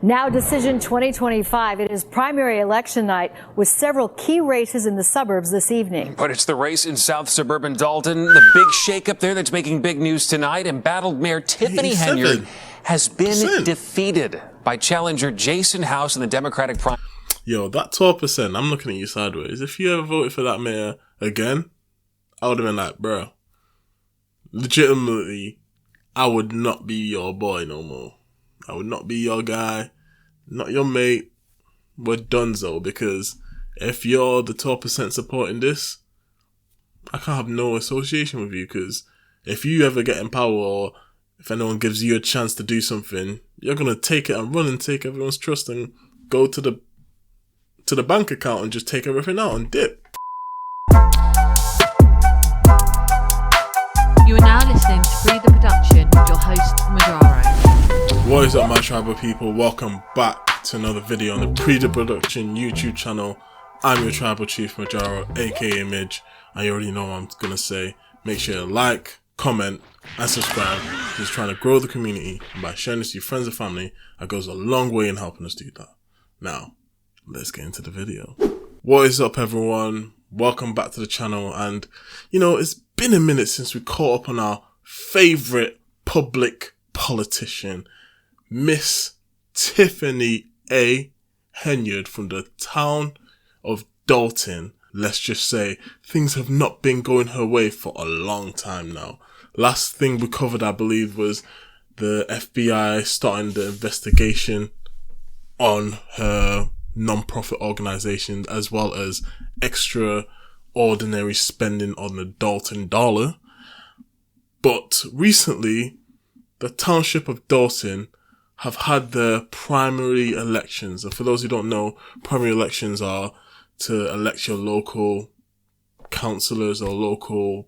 Now Decision 2025. It is primary election night with several key races in the suburbs this evening. But it's the race in South Suburban Dolton, the big shakeup there that's making big news tonight. Embattled Mayor Tiffany Henyard has been defeated by challenger Jason House in the Democratic primary. Yo, that 12%, I'm looking at you sideways. If you ever voted for that mayor again, I would have been like, bro, legitimately, I would not be your boy no more. I would not be your guy, not your mate. We're donezo, because if you're the 12% supporting this, I can't have no association with you, because if you ever get in power or if anyone gives you a chance to do something, you're going to take it and run and take everyone's trust and go to the bank account and just take everything out and dip. You are now listening to Pree Da Production with your host, Majaro. What is up, my tribal people? Welcome back to another video on the Pree Da Production YouTube channel. I'm your tribal chief, Majaro, aka Midge, and you already know what I'm going to say. Make sure to like, comment, and subscribe. Just trying to grow the community, and by sharing this to your friends and family, that goes a long way in helping us do that. Now, let's get into the video. What is up, everyone? Welcome back to the channel. And you know, it's been a minute since we caught up on our favorite public politician, Miss Tiffany A. Henyard from the town of Dolton. Let's just say things have not been going her way for a long time now. Last thing we covered, I believe, was the FBI starting the investigation on her non-profit organization, as well as extraordinary spending on the Dolton dollar. But recently, the township of Dolton have had their primary elections. And for those who don't know, primary elections are to elect your local councillors or local,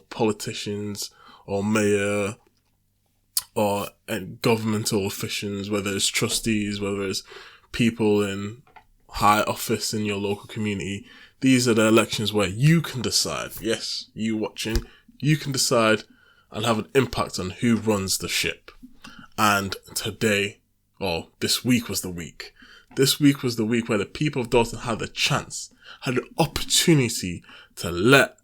politicians or mayor or governmental officials, whether it's trustees, whether it's people in high office in your local community. These are the elections where you can decide, yes, you watching, you can decide and have an impact on who runs the ship. And today, or this week was the week. This week was the week where the people of Dolton had the chance, had the opportunity to let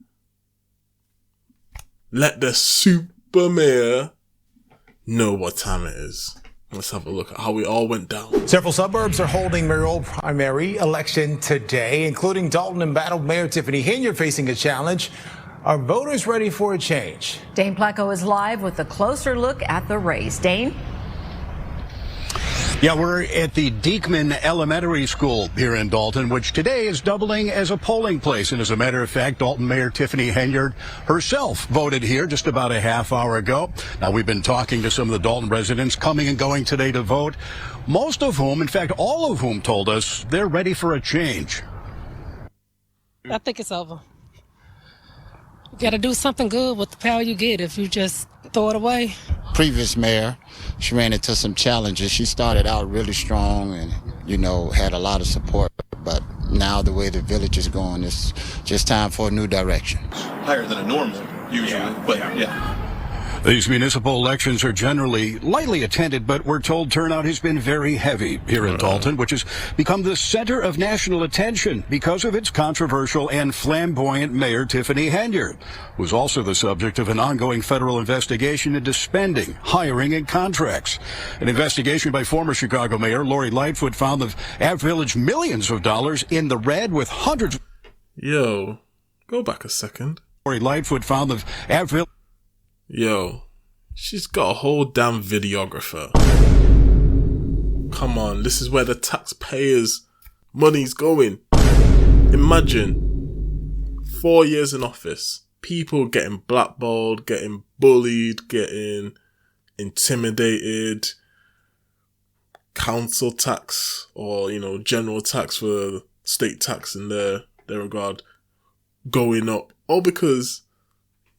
their super mayor know what time it is. Let's have a look at how we all went down. Several suburbs are holding mayoral primary election today, including Dolton. Embattled Mayor Tiffany Henyard facing a challenge. Are voters ready for a change? Dane Placco is live with a closer look at the race. Dane? Yeah, we're at the Diekman Elementary School here in Dolton, which today is doubling as a polling place. And as a matter of fact, Dolton Mayor Tiffany Henyard herself voted here just about a half hour ago. Now, we've been talking to some of the Dolton residents coming and going today to vote, most of whom, in fact, all of whom told us they're ready for a change. I think it's over. You got to do something good with the power you get if you just throw it away. Previous mayor, she ran into some challenges. She started out really strong and, had a lot of support. But now the way the village is going, it's just time for a new direction. Higher than a normal, usually, but yeah. These municipal elections are generally lightly attended, but we're told turnout has been very heavy here in Dolton, which has become the center of national attention because of its controversial and flamboyant Mayor Tiffany Henyard, who's also the subject of an ongoing federal investigation into spending, hiring, and contracts. An investigation by former Chicago Mayor Lori Lightfoot found the Ave Village millions of dollars in the red with hundreds. Yo, go back a second. Lori Lightfoot found the Ave Village. Yo, she's got a whole damn videographer. Come on, this is where the taxpayers' money's going. Imagine 4 years in office, people getting blackballed, getting bullied, getting intimidated, council tax or, general tax for state tax in their regard going up, all because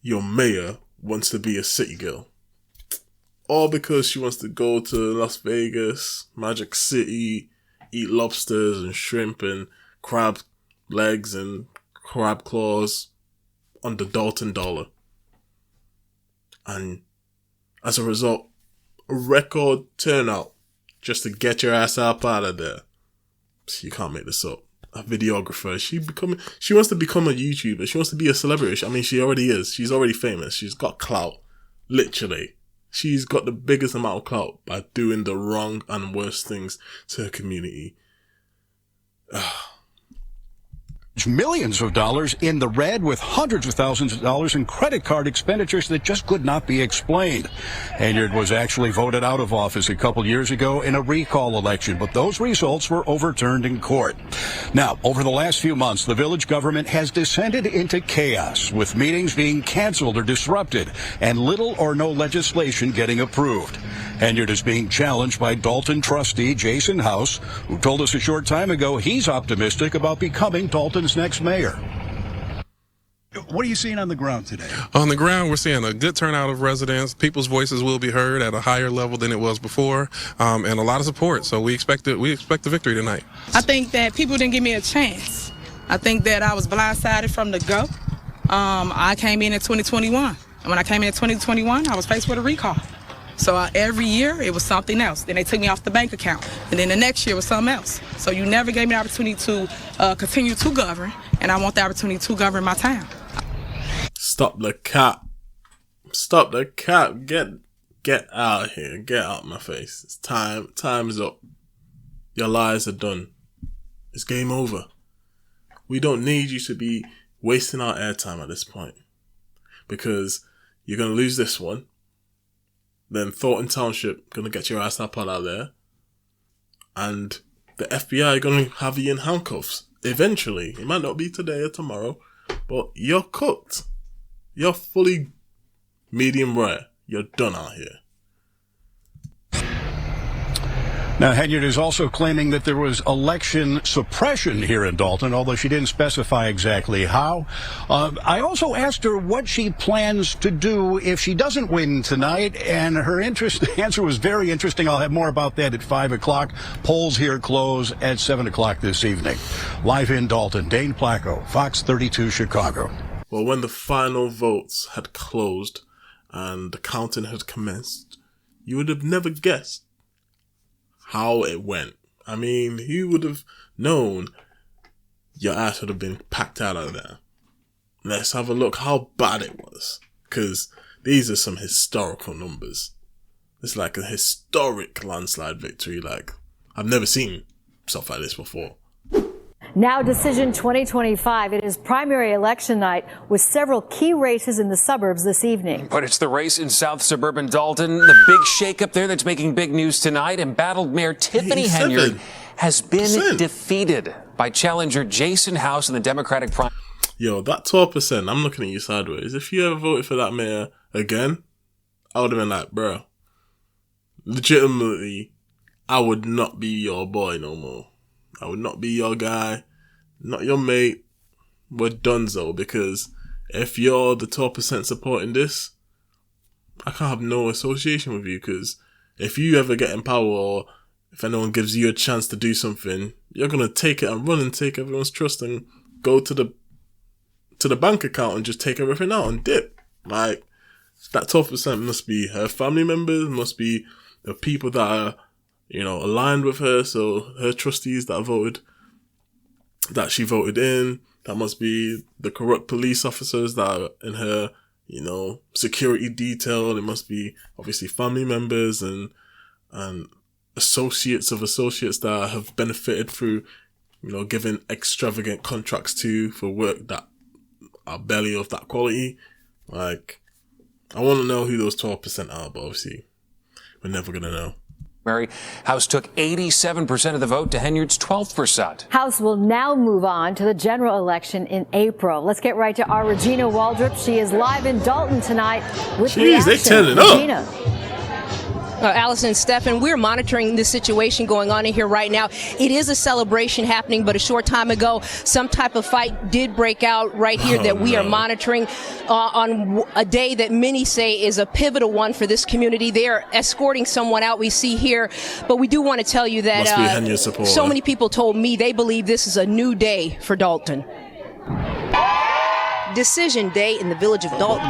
your mayor wants to be a city girl. All because she wants to go to Las Vegas, Magic City, eat lobsters and shrimp and crab legs and crab claws on the Dolton dollar. And as a result, a record turnout just to get your ass up out of there. You can't make this up. A videographer. She wants to become a YouTuber. She wants to be a celebrity. I mean, she already is. She's already famous. She's got clout. Literally. She's got the biggest amount of clout by doing the wrong and worst things to her community. Millions of dollars in the red, with hundreds of thousands of dollars in credit card expenditures that just could not be explained. Henyard was actually voted out of office a couple years ago in a recall election, but those results were overturned in court. Now, over the last few months, the village government has descended into chaos, with meetings being canceled or disrupted and little or no legislation getting approved. Henyard is being challenged by Dolton trustee Jason House, who told us a short time ago he's optimistic about becoming Dolton's next mayor. What are you seeing on the ground today? On the ground, we're seeing a good turnout of residents. People's voices will be heard at a higher level than it was before, and a lot of support. So we expect the victory tonight. I think that people didn't give me a chance. I think that I was blindsided from the go. I came in 2021, and when I came in 2021, I was faced with a recall. So every year, it was something else. Then they took me off the bank account. And then the next year was something else. So you never gave me the opportunity to continue to govern, and I want the opportunity to govern my town. Stop the cap. Stop the cap. Get out of here. Get out of my face. It's time. Time's up. Your lies are done. It's game over. We don't need you to be wasting our airtime at this point. Because you're going to lose this one. Then Thornton Township gonna get your ass up out of there, and the FBI gonna have you in handcuffs eventually. It might not be today or tomorrow, but you're cooked. You're fully medium rare. You're done out here. Now, Henyard is also claiming that there was election suppression here in Dolton, although she didn't specify exactly how. I also asked her what she plans to do if she doesn't win tonight, and her answer was very interesting. I'll have more about that at 5 o'clock. Polls here close at 7 o'clock this evening. Live in Dolton, Dane Placco, Fox 32 Chicago. Well, when the final votes had closed and the counting had commenced, you would have never guessed how it went. I mean, who would have known your ass would have been packed out of there? Let's have a look how bad it was. Because these are some historical numbers. It's like a historic landslide victory. Like, I've never seen stuff like this before. Now Decision 2025. It is primary election night with several key races in the suburbs this evening. But it's the race in South Suburban Dolton, the big shakeup there that's making big news tonight. Embattled Mayor Tiffany Henyard has been defeated by challenger Jason House in the Democratic primary. Yo, that 12%, I'm looking at you sideways. If you ever voted for that mayor again, I would have been like, bro, legitimately, I would not be your boy no more. I would not be your guy, not your mate. We're donezo, because if you're the 12% supporting this, I can't have no association with you, because if you ever get in power or if anyone gives you a chance to do something, you're going to take it and run and take everyone's trust and go to the bank account and just take everything out and dip. Like, that 12% must be her family members, must be the people that are, aligned with her, so her trustees that she voted in, that must be the corrupt police officers that are in her, security detail. It must be obviously family members and associates of associates that have benefited through, giving extravagant contracts for work that are barely of that quality. Like, I want to know who those 12% are, but obviously we're never going to know. Mary, House took 87% of the vote to Henyard's 12%. House will now move on to the general election in April. Let's get right to our Regina Waldrop. She is live in Dolton tonight with reaction. They turning up. Regina. Allison and Stephan, we're monitoring this situation going on in here right now. It is a celebration happening, but a short time ago, some type of fight did break out right here that we are monitoring on a day that many say is a pivotal one for this community. They are escorting someone out we see here, but we do want to tell you that so many people told me they believe this is a new day for Dolton. Decision day in the village of Dolton.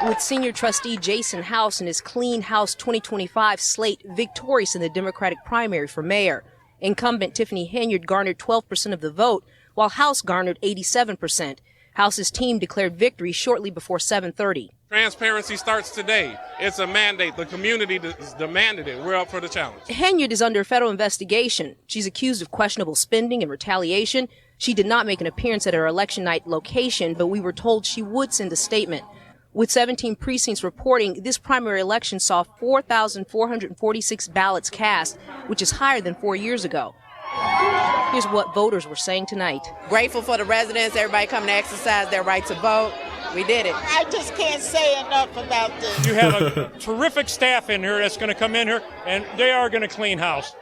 with senior trustee Jason House and his Clean House 2025 slate victorious in the Democratic primary for mayor. Incumbent Tiffany Henyard garnered 12% of the vote, while House garnered 87%. House's team declared victory shortly before 7:30. Transparency starts today. It's a mandate. The community has demanded it. We're up for the challenge. Henyard is under federal investigation. She's accused of questionable spending and retaliation. She did not make an appearance at her election night location, but we were told she would send a statement. With 17 precincts reporting, this primary election saw 4,446 ballots cast, which is higher than 4 years ago. Here's what voters were saying tonight. Grateful for the residents, everybody coming to exercise their right to vote. We did it. I just can't say enough about this. You have a terrific staff in here that's going to come in here, and they are going to clean house.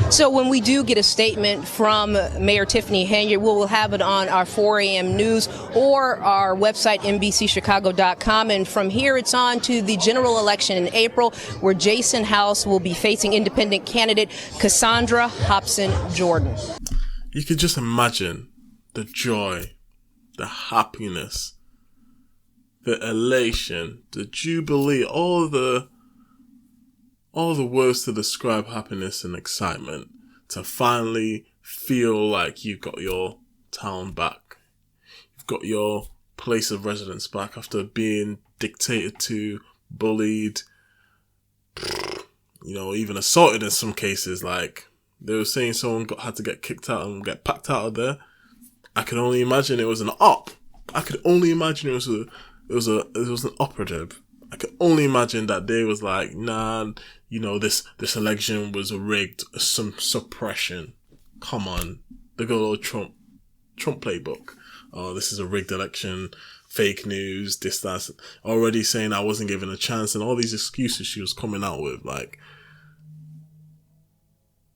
So when we do get a statement from Mayor Tiffany Henyard, we'll have it on our 4 a.m. news or our website, NBCChicago.com. And from here, it's on to the general election in April, where Jason House will be facing independent candidate Cassandra Hobson Jordan. You could just imagine the joy, the happiness, the elation, the jubilee, all the words to describe happiness and excitement, to finally feel like you've got your town back. You've got your place of residence back after being dictated to, bullied, even assaulted in some cases. Like, they were saying someone had to get kicked out and get packed out of there. I could only imagine it was an op. I could only imagine it was an operative. I could only imagine that they was like, nah, this election was rigged, some suppression. Come on. The good old Trump playbook. Oh, this is a rigged election, fake news, this, that, already saying I wasn't given a chance, and all these excuses she was coming out with. Like,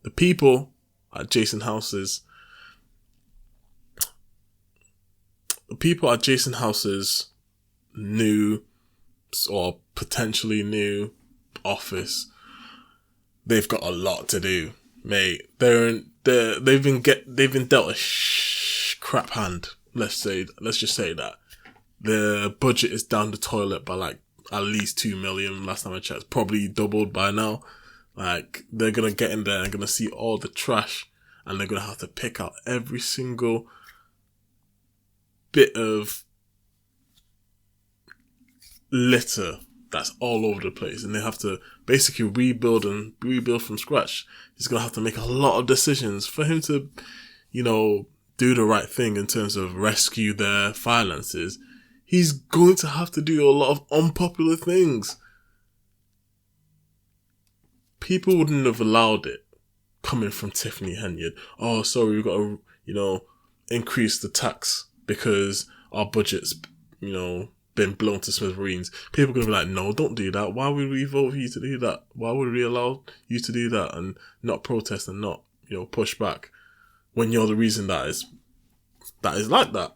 the people at Jason House's new or potentially new office, they've got a lot to do, mate. They've been dealt a crap hand. Let's just say that the budget is down the toilet by like at least 2 million. Last time I checked, probably doubled by now. Like, they're gonna get in there and gonna see all the trash, and they're gonna have to pick out every single bit of litter that's all over the place, and they have to basically rebuild from scratch. He's gonna have to make a lot of decisions for him to, do the right thing in terms of rescue their finances. He's going to have to do a lot of unpopular things. People wouldn't have allowed it coming from Tiffany Henyard. Oh, sorry, we've got to, increase the tax because our budget's, been blown to smithereens. People are going to be like, no, don't do that. Why would we vote for you to do that? Why would we allow you to do that and not protest and not, push back when you're the reason that is like that?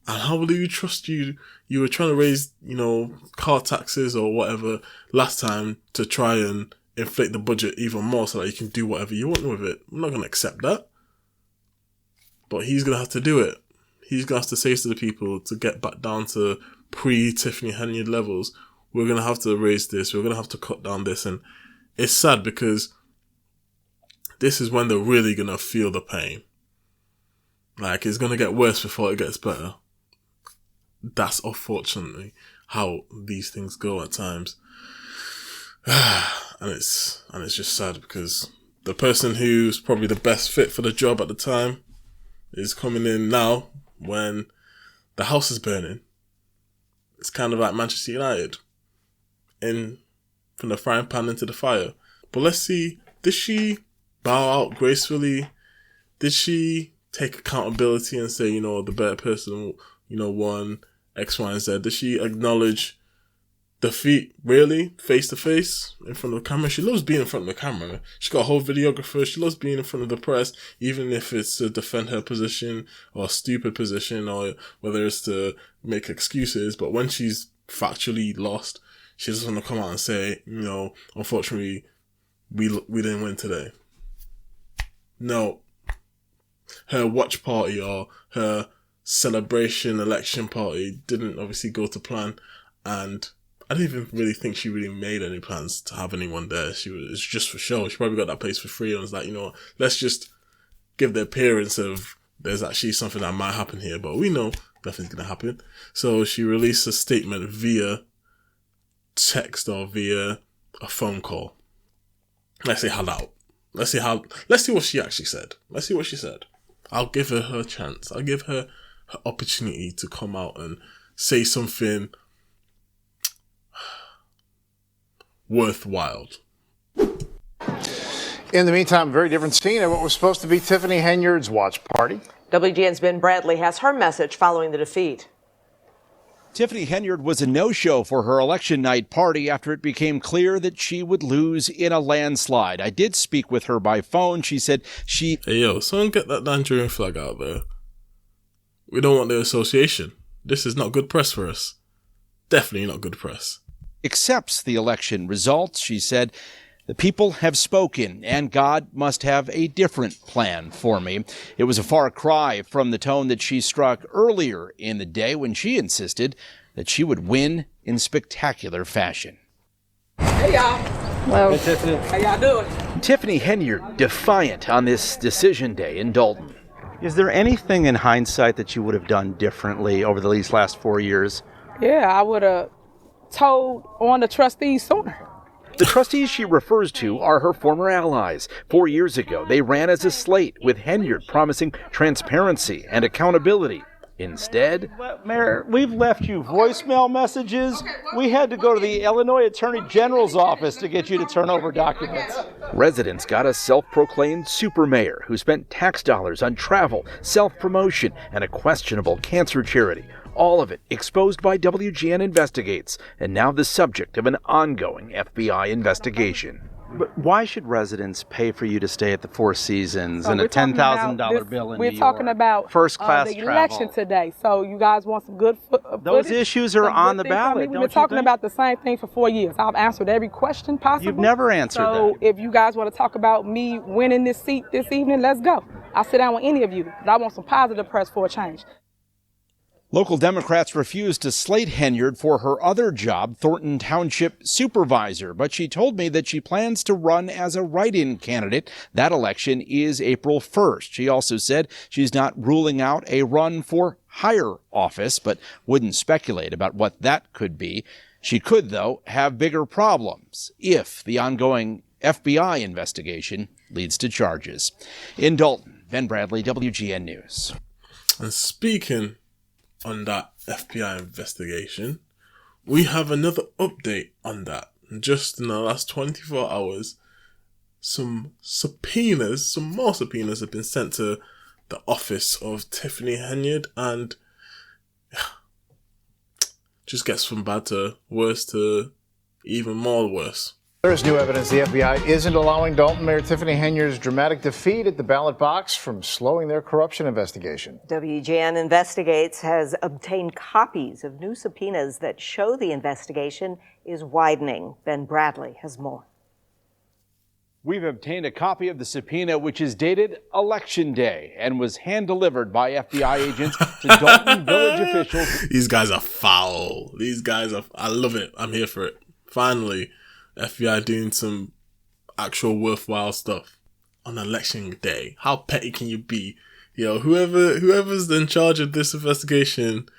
And how will you trust you? You were trying to raise, car taxes or whatever last time to try and inflate the budget even more so that you can do whatever you want with it. I'm not going to accept that. But he's going to have to do it. He's going to have to say to the people to get back down to pre-Tiffany Henyard levels. We're going to have to raise this. We're going to have to cut down this. And it's sad because this is when they're really going to feel the pain. Like, it's going to get worse before it gets better. That's unfortunately how these things go at times. And it's just sad because the person who's probably the best fit for the job at the time is coming in now when the house is burning. It's kind of like Manchester United, from the frying pan into the fire. But let's see, did she bow out gracefully? Did she take accountability and say, the better person, won X, Y, and Z? Did she acknowledge defeat, really, face to face, in front of the camera? She loves being in front of the camera. She's got a whole videographer. She loves being in front of the press, even if it's to defend her position or a stupid position, or whether it's to make excuses. But when she's factually lost, she doesn't want to come out and say, unfortunately, we didn't win today. No. Her watch party or her celebration election party didn't obviously go to plan, and I didn't even really think she really made any plans to have anyone there. It's just for show. She probably got that place for free and was like, you know what, let's just give the appearance of there's actually something that might happen here, but we know nothing's going to happen. So she released a statement via text or via a phone call. Let's see what she actually said. Let's see what she said. I'll give her her chance. I'll give her her opportunity to come out and say something worthwhile. In the meantime, very different scene at what was supposed to be Tiffany Henyard's watch party. WGN's Ben Bradley has her message following the defeat. Tiffany Henyard was a no-show for her election night party after it became clear that she would lose in a landslide. I did speak with her by phone. She said she... Hey, yo, someone get that Nigerian flag out there. We don't want the association. This is not good press for us. Definitely not good press. accepts the election results. She said, "The people have spoken, and God must have a different plan for me." It was a far cry from the tone that she struck earlier in the day when she insisted that she would win in spectacular fashion. Hey, y'all. Hello. Hey, Tiffany. How y'all doing? Tiffany Henyard defiant on this decision day in Dolton. Is there anything in hindsight that you would have done differently over these last 4 years? Yeah, I would have told on the trustees sooner. The trustees she refers to are her former allies. 4 years ago, they ran as a slate, with Henyard promising transparency and accountability. Instead, Mayor, we've left you voicemail messages. We had to go to the Illinois Attorney General's office to get you to turn over documents. residents got a self-proclaimed super mayor who spent tax dollars on travel, self-promotion, and a questionable cancer charity. All of it exposed by WGN Investigates, and now the subject of an ongoing FBI investigation. But why should residents pay for you to stay at the Four Seasons and a $10,000 bill in New York? We're talking about first-class the travel. election today, so you guys want some good Those issues are on the ballot, We've been talking about the same thing for 4 years. I've answered every question possible. You've never answered that. So if you guys want to talk about me winning this seat this evening, let's go. I'll sit down with any of you, but I want some positive press for a change. Local Democrats refused to slate Henyard for her other job, Thornton Township Supervisor, but she told me that she plans to run as a write-in candidate. That election is April 1st. She also said she's not ruling out a run for higher office, but wouldn't speculate about what that could be. She could, though, have bigger problems if the ongoing FBI investigation leads to charges. In Dolton, Ben Bradley, WGN News. And speaking on that FBI investigation, we have another update on that. Just in the last 24 hours, some more subpoenas have been sent to the office of Tiffany Henyard, and just gets from bad to worse to even more worse. There's new evidence the FBI isn't allowing Dolton Mayor Tiffany Henyard's dramatic defeat at the ballot box from slowing their corruption investigation. WGN Investigates has obtained copies of new subpoenas that show the investigation is widening. Ben Bradley has more. We've obtained a copy of the subpoena, which is dated Election Day and was hand-delivered by FBI agents to Dolton village officials. These guys are foul. I love it. I'm here for it. Finally, FBI doing some actual worthwhile stuff on election day. How petty can you be? Yo, whoever's in charge of this investigation,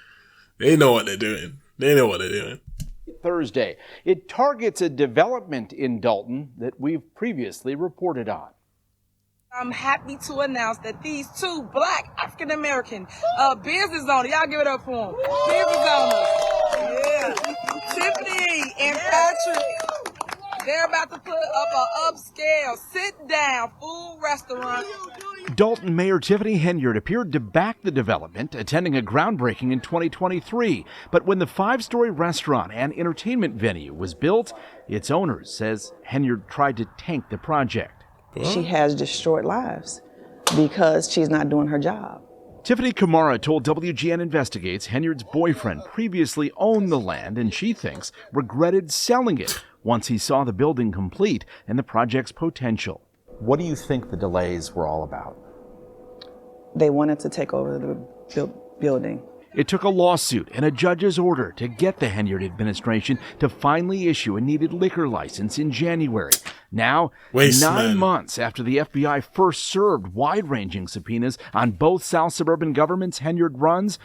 they know what they're doing. Thursday. It targets a development in Dolton that we've previously reported on. I'm happy to announce that these two black African-American business owners, y'all give it up for them. Business owners. Yeah. Tiffany and Patrick. They're about to put up an upscale, sit-down food restaurant. Dolton Mayor Tiffany Henyard appeared to back the development, attending a groundbreaking in 2023. But when the 5-story restaurant and entertainment venue was built, its owner says Henyard tried to tank the project. She has destroyed lives because she's not doing her job. Tiffany Kamara told WGN Investigates Henyard's boyfriend previously owned the land and she thinks regretted selling it once he saw the building complete and the project's potential. What do you think the delays were all about? They wanted to take over building. It took a lawsuit and a judge's order to get the Henyard administration to finally issue a needed liquor license in January. Now, 9 months after the FBI first served wide-ranging subpoenas on both South Suburban government's Henyard runs,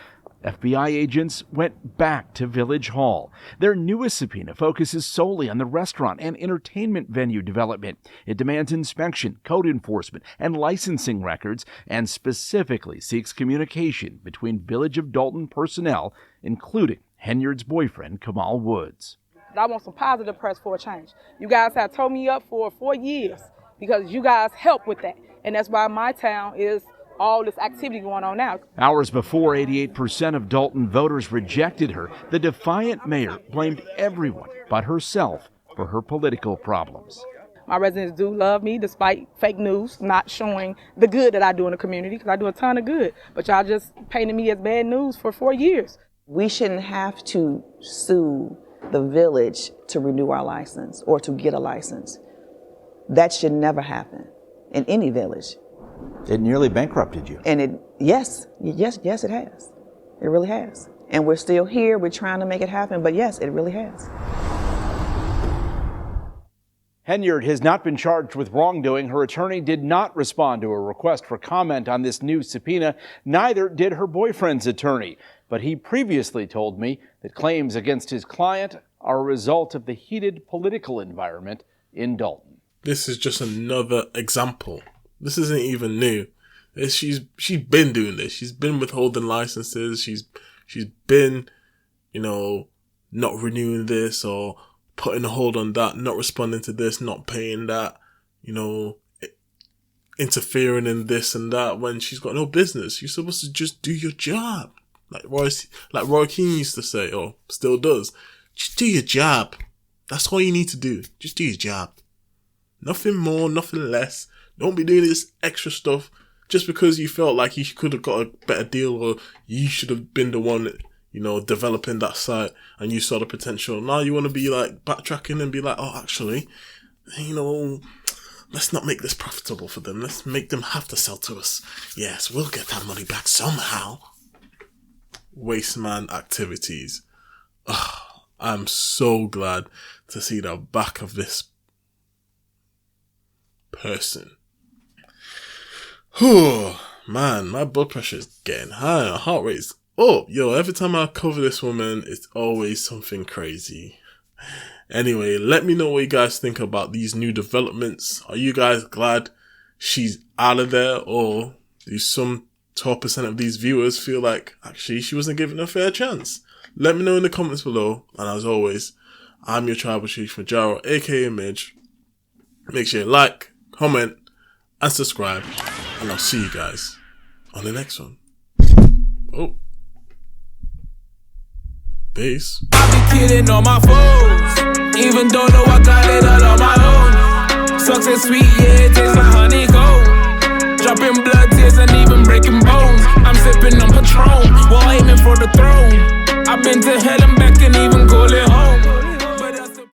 FBI agents went back to Village Hall. Their newest subpoena focuses solely on the restaurant and entertainment venue development. It demands inspection, code enforcement, and licensing records, and specifically seeks communication between Village of Dolton personnel, including Henyard's boyfriend, Kamal Woods. I want some positive press for a change. You guys have told me up for 4 years because you guys help with that. And that's why my town is all this activity going on now. Hours before 88% of Dolton voters rejected her, the defiant mayor blamed everyone but herself for her political problems. My residents do love me despite fake news not showing the good that I do in the community, because I do a ton of good. But y'all just painted me as bad news for 4 years. We shouldn't have to sue the village to renew our license or to get a license. That should never happen in any village. It nearly bankrupted you. And yes, it has. It really has. And we're still here. We're trying to make it happen. But yes, it really has. Henyard has not been charged with wrongdoing. Her attorney did not respond to a request for comment on this new subpoena. Neither did her boyfriend's attorney. But he previously told me that claims against his client are a result of the heated political environment in Dolton. This is just another example. This isn't even new. She's been doing this. She's been withholding licenses. She's been, not renewing this or putting a hold on that, not responding to this, not paying that, interfering in this and that when she's got no business. You're supposed to just do your job. Like Roy Keane used to say, or still does. Just do your job. That's all you need to do. Just do your job. Nothing more, nothing less. Don't be doing this extra stuff just because you felt like you could have got a better deal or you should have been the one, developing that site and you saw the potential. Now you want to be like backtracking and be like, oh, actually, let's not make this profitable for them. Let's make them have to sell to us. Yes, we'll get that money back somehow. Wasteman activities. Oh, I'm so glad to see the back of this person. Oh, man, my blood pressure is getting high. My heart rate is up. Every time I cover this woman, it's always something crazy. Anyway, let me know what you guys think about these new developments. Are you guys glad she's out of there, or do some 12% of these viewers feel like actually she wasn't given a fair chance? Let me know in the comments below. And as always, I'm your tribal chief, Majaro, aka Midge. Make sure you like, comment, and subscribe. And I'll see you guys on the next one. Oh. Peace. I be kidding on my foes. Even though I got it all on my own. Success sweet, yeah, it tastes like honeycomb. Dropping blood tears and even breaking bones.